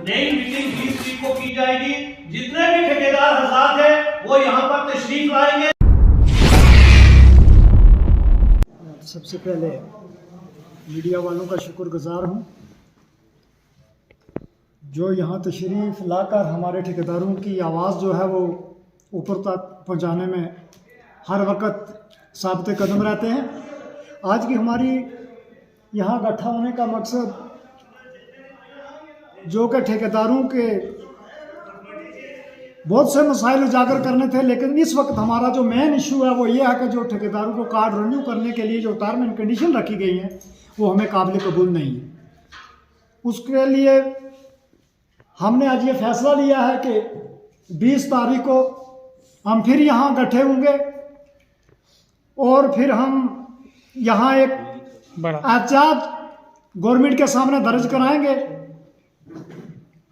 नई मीटिंग 20 तारीख को की जाएगी। जितने भी ठेकेदार हजरात हैं वो यहाँ पर तशरीफ लाएंगे। सबसे पहले मीडिया वालों का शुक्रगुजार हूँ जो यहाँ तशरीफ़ लाकर हमारे ठेकेदारों की आवाज़ जो है वो ऊपर तक पहुँचाने में हर वक्त साबित कदम रहते हैं। आज की हमारी यहाँ इकट्ठा होने का मकसद जो कि ठेकेदारों के बहुत से मसाइल उजागर करने थे, लेकिन इस वक्त हमारा जो मेन इशू है वो ये है कि जो ठेकेदारों को कार्ड रिन्यू करने के लिए जो टर्म एंड कंडीशन रखी गई हैं वो हमें काबिल कबूल नहीं है। उसके लिए हमने आज ये फैसला लिया है कि 20 तारीख को हम फिर यहाँ इकट्ठे होंगे और फिर हम यहाँ एक एहतजाज गवर्नमेंट के सामने दर्ज कराएंगे।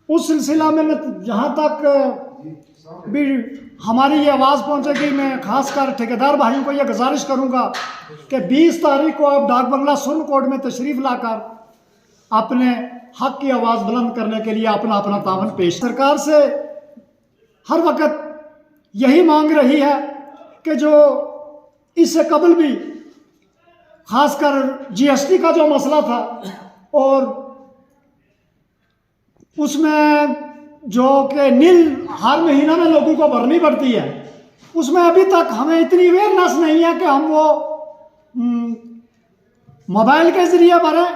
उस सिलसिला में मैं जहाँ तक भी हमारी ये आवाज़ पहुँचेगी, मैं खासकर ठेकेदार भाइयों को ये गुजारिश करूँगा कि 20 तारीख को आप डाक बंगला सुरन कोट में तशरीफ़ लाकर अपने हक की आवाज़ बुलंद करने के लिए अपना अपना तावन पेश। सरकार से हर वक्त यही मांग रही है कि जो इससे कबल भी खासकर GST का जो मसला था और उसमें जो कि नील हर महीना में लोगों को भरनी पड़ती है, उसमें अभी तक हमें इतनी अवेयरनेस नहीं है कि हम वो मोबाइल के ज़रिए भरें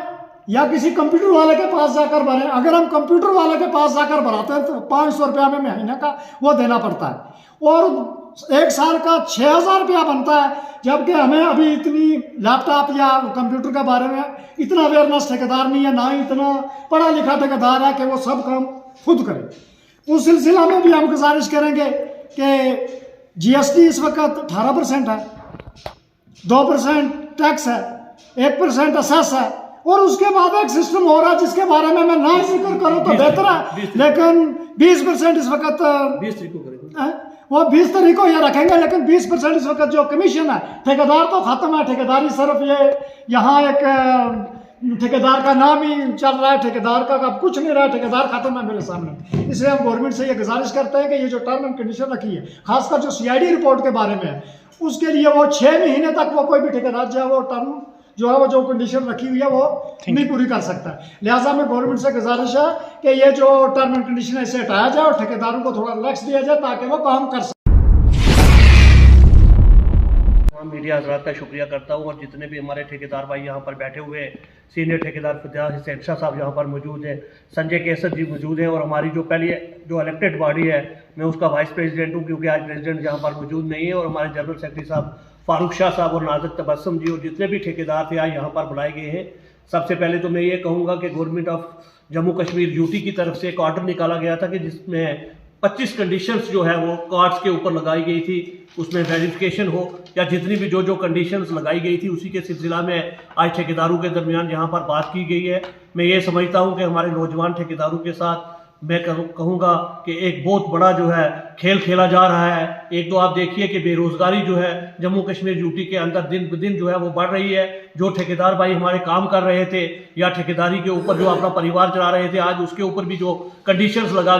या किसी कंप्यूटर वाले के पास जाकर भरें। अगर हम कंप्यूटर वाले के पास जाकर भराते हैं तो 500 रुपया में महीने का वो देना पड़ता है और एक साल का 6000 रुपया बनता है, जबकि हमें अभी इतनी लैपटॉप या कंप्यूटर के बारे में इतना अवेयरनेस ठेकेदार नहीं है, ना ही इतना पढ़ा लिखा ठेकेदार है कि वो सब काम खुद करें। उस सिलसिला में भी हम गुजारिश करेंगे कि GST इस वक्त 18% है, 2% टैक्स है, 1% असेस है और उसके बाद एक सिस्टम हो रहा है जिसके बारे में मैं ना जिक्र करूँ तो बेहतर है, लेकिन 20% इस वक्त 20 तारीख को करेंगे, वो 20 तारीख को ये रखेंगे, लेकिन 20% इस वक्त जो कमीशन है ठेकेदार तो खत्म है। ठेकेदारी सिर्फ ये यहाँ एक ठेकेदार का नाम ही चल रहा है, ठेकेदार का अब कुछ नहीं रहा है, ठेकेदार खत्म है मेरे सामने। इसलिए हम गवर्नमेंट से ये गुजारिश करते हैं कि ये जो टर्म एंड कंडीशन रखी है, खासकर जो CID रिपोर्ट के बारे में है, उसके लिए वो 6 महीने तक वो कोई भी ठेकेदार जो है वो टर्म जो है वो जो कंडीशन रखी हुई है वो नहीं पूरी कर सकता है। लिहाजा में गवर्नमेंट से गुजारिश है कि ये जो टर्म एंड कंडीशन है इसे हटाया जाए और ठेकेदारों को थोड़ा रिलैक्स दिया जाए ताकि वो काम कर सकें। मीडिया हजरात का शुक्रिया करता हूँ और जितने भी हमारे ठेकेदार भाई यहाँ पर बैठे हुए हैं, सीनियर ठेकेदार फतेह हुसैन शाह साहब यहाँ पर मौजूद हैं, संजय केसर जी मौजूद हैं और हमारी जो पहले जो इलेक्टेड बॉडी है मैं उसका वाइस प्रेसिडेंट हूँ क्योंकि आज प्रेसिडेंट यहाँ पर मौजूद नहीं है, और हमारे जनरल सेक्रेटरी साहब फारूक शाह साहब और नाज़िक तबस्सुम जी और जितने भी ठेकेदार थे आज यहाँ पर बुलाए गए हैं। सबसे पहले तो मैं ये कहूँगा कि government of Jammu Kashmir UT की तरफ से एक ऑर्डर निकाला गया था कि जिसमें 25 कंडीशंस जो है वो कार्ड्स के ऊपर लगाई गई थी, उसमें वेरिफिकेशन हो या जितनी भी जो कंडीशंस लगाई गई थी उसी के सिलसिला में आज ठेकेदारों के दरमियान यहाँ पर बात की गई है। मैं ये समझता हूँ कि हमारे नौजवान ठेकेदारों के साथ मैं कहूँगा कि एक बहुत बड़ा जो है खेल खेला जा रहा है। एक तो आप देखिए कि बेरोजगारी जो है जम्मू कश्मीर यूटी के अंदर दिन ब दिन जो है वो बढ़ रही है। जो ठेकेदार भाई हमारे काम कर रहे थे या ठेकेदारी के ऊपर जो अपना परिवार चला रहे थे, आज उसके ऊपर भी जो कंडीशंस लगा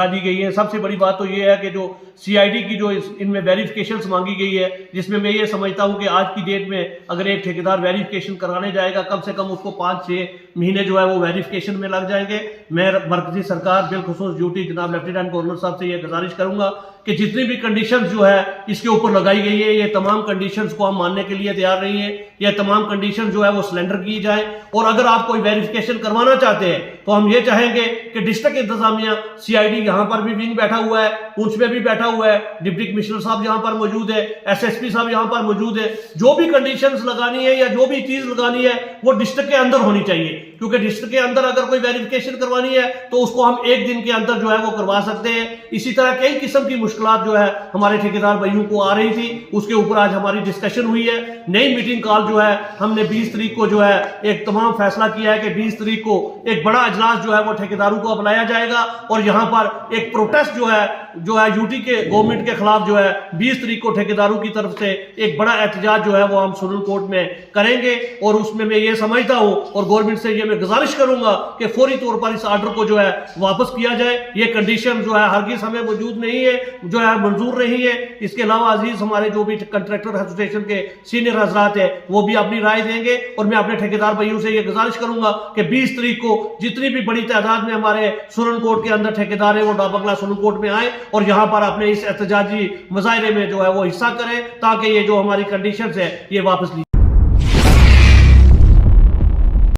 दी गई है। सबसे बड़ी बात तो ये है कि जो CID की जो इनमें वेरिफिकेशंस मांगी गई है, जिसमें मैं ये समझता हूँ कि आज की डेट में अगर एक ठेकेदार वेरिफिकेशन कराने जाएगा कम से कम उसको 5-6 महीने जो है वो वेरिफिकेशन में लग जाएंगे। मैं मरकजी सरकार बिलखुसूस ड्यूटी जनाब लेफ्टिनेंट गवर्नर साहब से ये गुजारिश करूंगा कि जितनी भी कंडीशंस जो है इसके ऊपर लगाई गई है, ये तमाम कंडीशंस को हम मानने के लिए तैयार नहीं है। ये तमाम कंडीशन जो है वो सिलेंडर की जाए और अगर आप कोई वेरिफिकेशन करवाना चाहते हैं तो हम ये चाहेंगे कि डिस्ट्रिक्ट इंतजामिया CID यहाँ पर भी विंग बैठा हुआ है, पुंछ में भी बैठा हुआ है, डिप्टी कमिश्नर साहब यहाँ पर मौजूद है, SSP साहब यहाँ पर मौजूद है। जो भी कंडीशंस लगानी है या जो भी चीज लगानी है वो डिस्ट्रिक्ट के अंदर होनी चाहिए। क्योंकि डिस्ट्रिक्ट के अंदर अगर कोई वेरिफिकेशन करवानी है तो उसको हम एक दिन के अंदर जो है वो करवा सकते हैं। इसी तरह कई किस्म की मुश्किलात जो है हमारे ठेकेदार भाइयों को आ रही थी, उसके ऊपर आज हमारी डिस्कशन हुई है। नई मीटिंग कॉल जो है हमने 20 तारीख को जो है एक तमाम फैसला किया है कि 20 तारीख को एक बड़ा अजलास जो है वो ठेकेदारों को बुलाया जाएगा और यहाँ पर एक प्रोटेस्ट जो है यूटी के गवर्नमेंट के खिलाफ जो है 20 तारीख को ठेकेदारों की तरफ से एक बड़ा एहतजाज जो है वो हम सुप्रीम कोर्ट में करेंगे। और उसमें मैं ये समझता हूँ और गवर्नमेंट से ये मैं गुजारिश करूंगा कि फौरी तौर पर इस आर्डर को जो है वापस किया जाए। ये कंडीशन जो है हरगिज़ हमें मौजूद नहीं है, जो है मंजूर नहीं है। इसके अलावा अजीज हमारे जो भी कंट्रैक्टर एसोसिएशन के सीनियर हजरात है वो भी अपनी राय देंगे और मैं अपने ठेकेदार भाइयों से ये गुजारिश करूंगा कि 20 तारीख को जितनी भी बड़ी तादाद में हमारे सुप्रीम कोर्ट के अंदर ठेकेदार है वो डाबंगला सुप्रीम कोर्ट में आए और यहाँ पर अपने इस एहतजाजी मुजाहरे में जो है वो हिस्सा करें ताकि ये जो हमारी कंडीशन है ये वापस ली।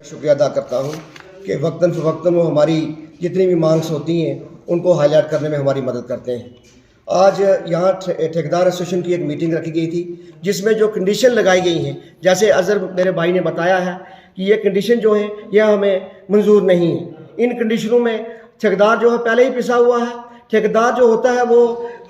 शुक्रिया अदा करता हूँ कि वक्तन फ़वक्तन वो हमारी जितनी भी मांग्स होती हैं उनको हाईलाइट करने में हमारी मदद करते हैं। आज यहाँ ठेकेदार एसोसिएशन की एक मीटिंग रखी गई थी जिसमें जो कंडीशन लगाई गई हैं, जैसे अज़हर मेरे भाई ने बताया है कि ये कंडीशन जो है यह हमें मंजूर नहीं है। इन कंडीशनों में ठेकेदार जो है पहले ही पिसा हुआ है। ठेकेदार जो होता है वो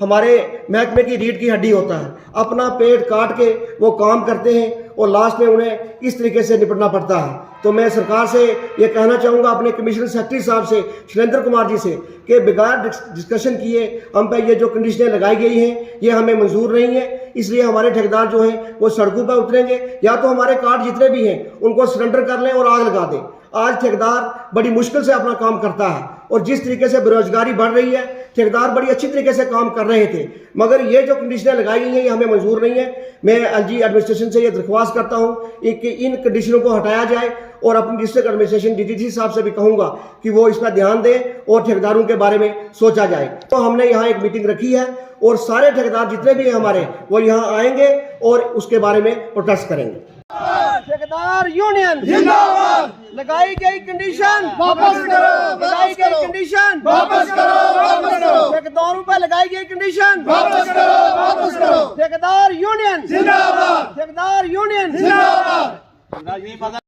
हमारे महकमे की रीढ़ की हड्डी होता है, अपना पेट काट के वो काम करते हैं और लास्ट में उन्हें इस तरीके से निपटना पड़ता है। तो मैं सरकार से ये कहना चाहूँगा, अपने कमिश्नर सेक्रेटरी साहब से, शैलेंद्र कुमार जी से, कि बगैर डिस्कशन किए हम पे ये जो कंडीशनें लगाई गई हैं ये हमें मंजूर नहीं है। इसलिए हमारे ठेकेदार जो हैं वो सड़कों पर उतरेंगे या तो हमारे कार्ड जितने भी हैं उनको सरेंडर कर लें और आग लगा दें। आज ठेकेदार बड़ी मुश्किल से अपना काम करता है और जिस तरीके से बेरोजगारी बढ़ रही है, ठेकेदार बड़ी अच्छी तरीके से काम कर रहे थे, मगर ये जो कंडीशनें लगाई गई हैं ये हमें मंजूर नहीं है। मैं एलजी एडमिनिस्ट्रेशन से ये दरख्वास्त करता हूँ कि इन कंडीशनों को हटाया जाए और अपनी डिस्ट्रिक्ट एडमिनिस्ट्रेशन डीटीसी साहब से भी कहूँगा कि वो इस पर ध्यान दें और ठेकेदारों के बारे में सोचा जाए। तो हमने यहाँ एक मीटिंग रखी है और सारे ठेकेदार जितने भी हैं हमारे वो यहाँ आएंगे और उसके बारे में प्रोटेस्ट करेंगे। ठेकेदार यूनियन जिंदाबाद। लगाई गई कंडीशन वापस करो, लगाई गई कंडीशन वापस करो, वापस करो। ठेकेदारों पर लगाई गई कंडीशन वापस करो, वापस करो। ठेकेदार यूनियन जिंदाबाद, ठेकेदार यूनियन जिंदाबाद।